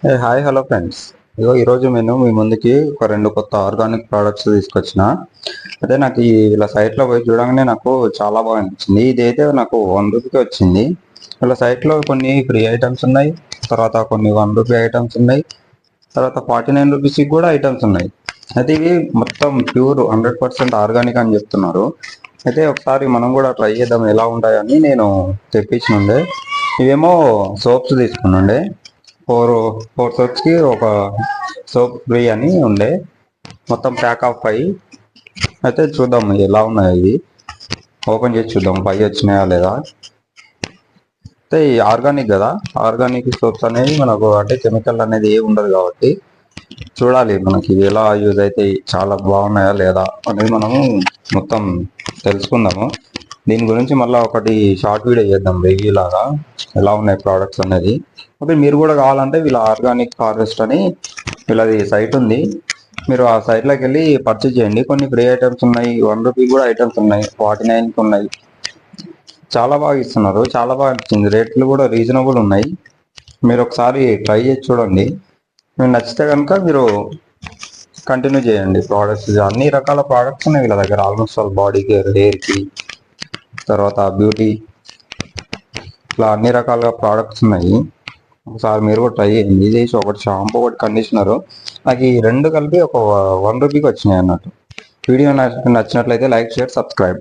Hi hello friends. ఈరోజు నేను మీ ముందుకి ఒక రెండు కొత్త ఆర్గానిక్ ప్రోడక్ట్స్ తీసుకొచ్చిన. అదే నాకు ఇలా సైట్లో పోయి చూడగానే నాకు చాలా బాగా అనిపించింది. ఇదైతే నాకు 1 రూపీకి వచ్చింది. ఇలా సైట్లో కొన్ని ఫ్రీ ఐటమ్స్ ఉన్నాయి, తర్వాత కొన్ని 1 రూపీ ఐటమ్స్ ఉన్నాయి, తర్వాత 49 రూపీస్కి కూడా ఐటమ్స్ ఉన్నాయి. అయితే ఇవి మొత్తం ప్యూర్ 100% ఆర్గానిక్ అని చెప్తున్నారు. అయితే ఒకసారి మనం కూడా ట్రై చేద్దాం ఎలా ఉంటాయని నేను తెప్పించినుండే. ఇవేమో సోప్స్ తీసుకున్నాండే. ఫోర్ ఫోర్ సోప్స్కి ఒక సోప్ ఫ్రీ అని ఉండే. మొత్తం ప్యాక్ ఆఫ్ 5. అయితే చూద్దాం ఎలా ఉన్నాయి ఇవి. ఓపెన్ చేసి చూద్దాం 5 వచ్చినాయా లేదా. అయితే ఈ ఆర్గానిక్ కదా, ఆర్గానిక్ సోప్స్ అనేవి మనకు అంటే కెమికల్ అనేది ఏ ఉండదు కాబట్టి చూడాలి మనకి ఇవి ఎలా యూజ్ అయితే చాలా బాగున్నాయా లేదా అనేది మనము మొత్తం తెలుసుకుందాము. దీని గురించి మళ్ళీ ఒకటి షార్ట్ వీడియో చేద్దాం రివ్యూ లాగా, ఎలా ఉన్నాయి ప్రోడక్ట్స్ అనేది. ఓకే, మీరు కూడా కావాలంటే వీళ్ళ ఆర్గానిక్ హార్వెస్ట్ అని వీళ్ళది సైట్ ఉంది, మీరు ఆ సైట్లోకి వెళ్ళి పర్చేజ్ చేయండి. కొన్ని ఫ్రీ ఐటమ్స్ ఉన్నాయి, 1 రూపీ కూడా ఐటమ్స్ ఉన్నాయి, 49కి ఉన్నాయి. చాలా బాగా ఇస్తున్నారు, చాలా బాగా అనిపించింది. రేట్లు కూడా రీజనబుల్ ఉన్నాయి. మీరు ఒకసారి ట్రై చేసి చూడండి. మీకు నచ్చితే కనుక మీరు కంటిన్యూ చేయండి. ప్రోడక్ట్స్ అన్ని రకాల ప్రోడక్ట్స్ ఉన్నాయి వీళ్ళ దగ్గర. ఆల్మోస్ట్ ఆల్ బాడీ కేర్, హెయిర్కి, తర్వాత బ్యూటీ, ఇట్లా అన్ని రకాల ప్రోడక్ట్స్ ఉన్నాయి. ఒకసారి మీరు కూడా ట్రై చేయండి. ఇది ఒకటి షాంపూ, ఒకటి కండిషనర్. నాకు ఈ రెండు కలిపి ఒక 1 రూపీకి వచ్చినాయి అన్నట్టు. వీడియో నచ్చినట్లయితే లైక్, షేర్, సబ్స్క్రైబ్.